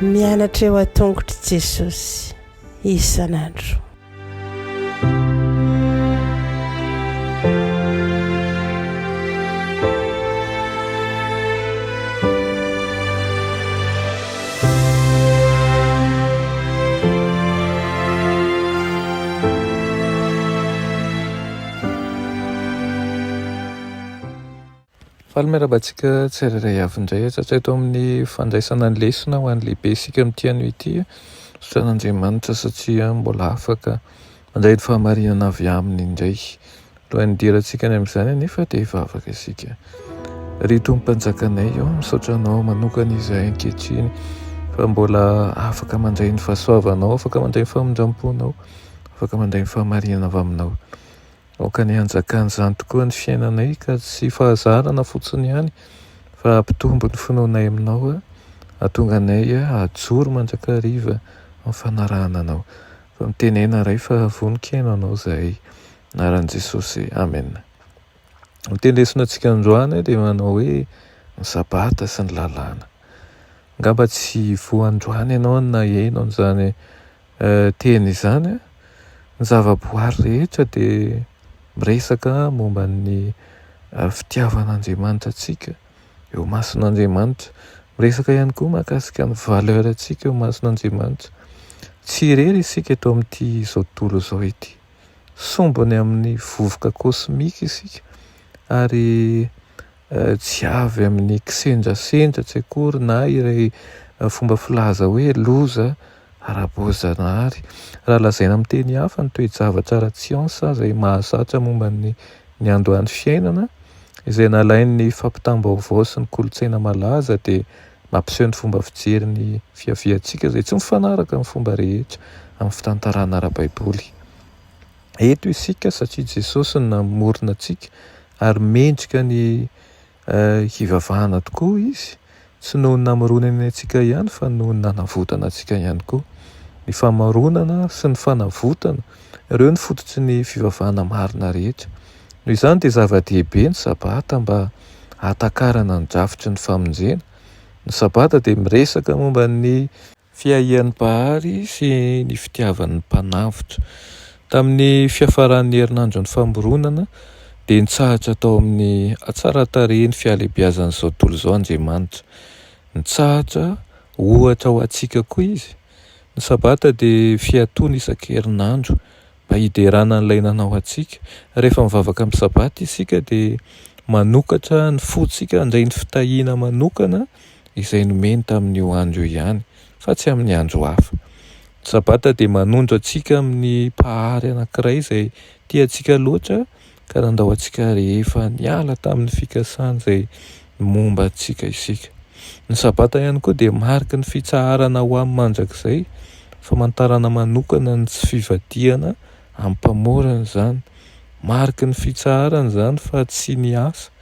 mianatra eo atongotry Jesosy isan'andro. Fahameraba-tsika tsirairay avy indray satria eto amin'ny fandraisana ny lesona ho an'ny lehibe isika amin'ity anio ity soan'Andriamanitra satria mbola afaka mandray ny fahamarinana avy aminy indray. Lohan'ny dirantsika ny amin'izany anefa dia hivavaka isika. Ry Tompo-mpanjakanay eo misaotra anao manokana izay ankehitriny fa mbola afaka mandray ny fahasoavanao, afaka mandray ny famindram-ponao, afaka mandray ny fahamarinana avy aminao. Aoka ny anjakan'izany tokoa ny fiainanay ka tsy fahazarana fotsiny ihany fa ampitombo ny finoanay aminao, ahatonga anay ajoro mandrakariva amin'ny fanarahana anao. Fa mitenena ray fa vonin-kaina anao zahay. Anaran'i Jesosy, amen. Mitendresonantsika androany dia manao hoe ny sabata sy ny lalàna. Ngamba tsy voandroany ianao na henao n'izany teny izany. Ny zavaboary rehetra dia miresaka momba ny fitiavan'Andriamanitra antsika eo mason'Andriamanitra. Miresaka ihany koa mahakasika ny valeur antsika eo mason'Andriamanitra. Tsy irery isika eto amin'ity izao tontolo izao ity. Sombony amin'ny vovoka kosmika isika ary tsy avy amin'ny kisendrasendra tsy akory na iray fomba filaza hoe loza ara-boajanahary. Raha lazaina amin'ny teny hafa ny toe-javatra ara-tsiansa izay mahazatra momba ny androany fiainana izay nalain'ny fampitam-baovao sy ny kolontsaina malaza dia mampiseho ny fomba fijery ny fiaviantsika izay tsy mifanaraka amin'ny fomba rehetra amin'ny fitantarana ara-baiboly. Eto isika satria Jesosy no namorona antsika ary mendrika ny hivavahana tokoa izy, tsy noho ny namoronany antsika ihany fa noho ny nanavotana antsika ihany koa. Ny famaronana sy ny fanavotana ireo ny fototry ny fivavahana marina rehetra. Noho izany dia zava-dehibe ny sabata mba hatakarana ny drafitry ny famonjena. Ny sabata dia miresaka momba ny fiahian'ny mpahary sy ny fitiavan'ny mpanavotra. Tamin'ny fiafaran'ny herinandro ny famoronana dia nitsahatra tao amin'ny atsara-tarehiny fialehibiazan'izao tontolo izao Andriamanitra. Nitsahatra ohatra ho antsika koa izy. Ny sabata dia fiatoana isan-kerinandro mba hiderana an'ilay nanao antsika. Rehefa mivavaka amin'ny sabata isika dia manokatra ny fontsika handray ny fitahiana manokana izay nomeny tamin'io andro ihany fa tsy amin'ny andro hafa. Ny sabata dia manondro antsika amin'ny mpahary anankiray izay tiantsika loatra ka nandao antsika rehefa niala tamin'ny fikasana izay momba antsika isika. Ny sabata ihany koa dia mariky ny fitsaharana ho amin'ny mandrakizay, famantarana manokana ny tsy fivadihana amin'ny mpamorana izany. Mariky ny fitsaharana izany fa tsy ny asa,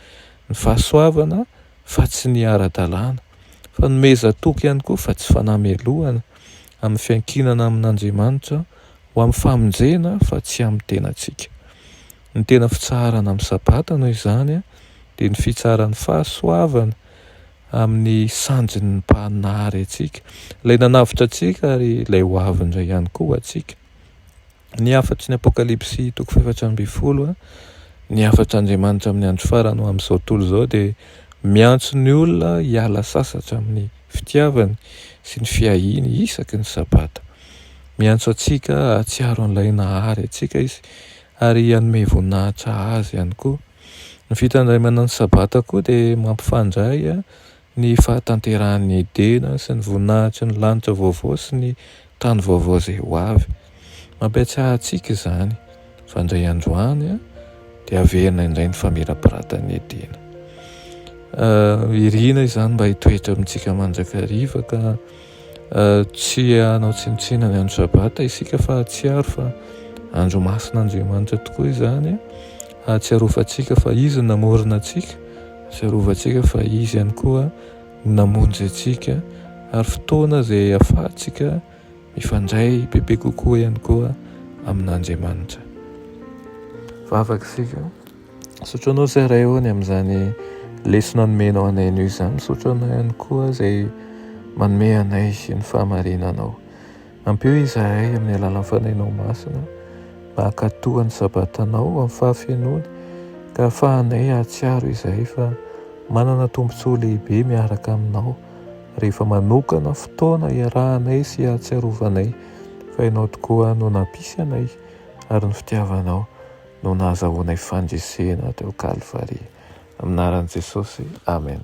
ny fahasoavana fa tsy ny ara-dalàna, fa nomezan-toko ihany koa fa tsy fanamelohana amin'ny fiankinana amin'Andriamanitra ho amin'ny famonjena fa tsy amin'ny tenantsika. Ny tena fitsaharana amin'ny sabata noho izany dia ny fitsaharan'ny fahasoavana amin'ny sanjin'ny mpanary antsika, ilay nanavitra antsika ary ilay ho avy indray ihany koa antsika. Ny afatry ny Apokalipsy 7:20 ny afatr'Andriamanitra amin'ny andro farany ho amin'izao tontolo izao dia miantso ny olona hiala sasatra amin'ny fitiavany sy ny fiahiny isaky ny sabata. Miantso antsika hatsiaro an'ilay nahary antsika izy ary hanome voninahitra azy ihany koa. Ny fitandremana ny sabata koa dia mampifandray ny fahatanteran'ny Edena sy ny voninahitry ny lanitra vaovao sy ny tany vaovao izay ho avy. Mampiatsiahy antsika izany fa indray androany dia averina indray ny famirapiratany Edena. Irina izany mba hitoetra amintsika mandrakariva ka tsy hanao tsinontsina ny andro sabata isika fa hatsiaro fa andro mason'Andriamanitra tokoa izany. Hatsiarovantsika fa izy namorona antsika, hatsiarovantsika fa izy ihany koa namonjy antsika ary fotoana izay ahafahantsika mifandray bebe kokoa ihany koa amin'Andriamanitra. Vavaka isika Misaotra anao zay ray hoany amin'izany lesona nomenao anay izany. Misaotra anao ihany koa izay manome anay ny fahamarinanao. Ampio izahay amin'ny alalan'ny fanainao masina mba hankatoa ny sabatanao amin'ny fahafenony ka ahafahanay ahatsiaro izay fa manana tombontsoa lehibe miaraka aminao rehefa manokana fotoana iarahanay sy ahatsiarovanay fa ianao tokoa no nampisy anay ary ny fitiavanao no nahazahoanay fandresena teo Kalvary. Amin'ny anaran'i Jesosy, amen.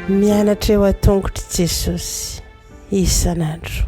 Mianatra eo an-tongotry Jesosy isan'andro.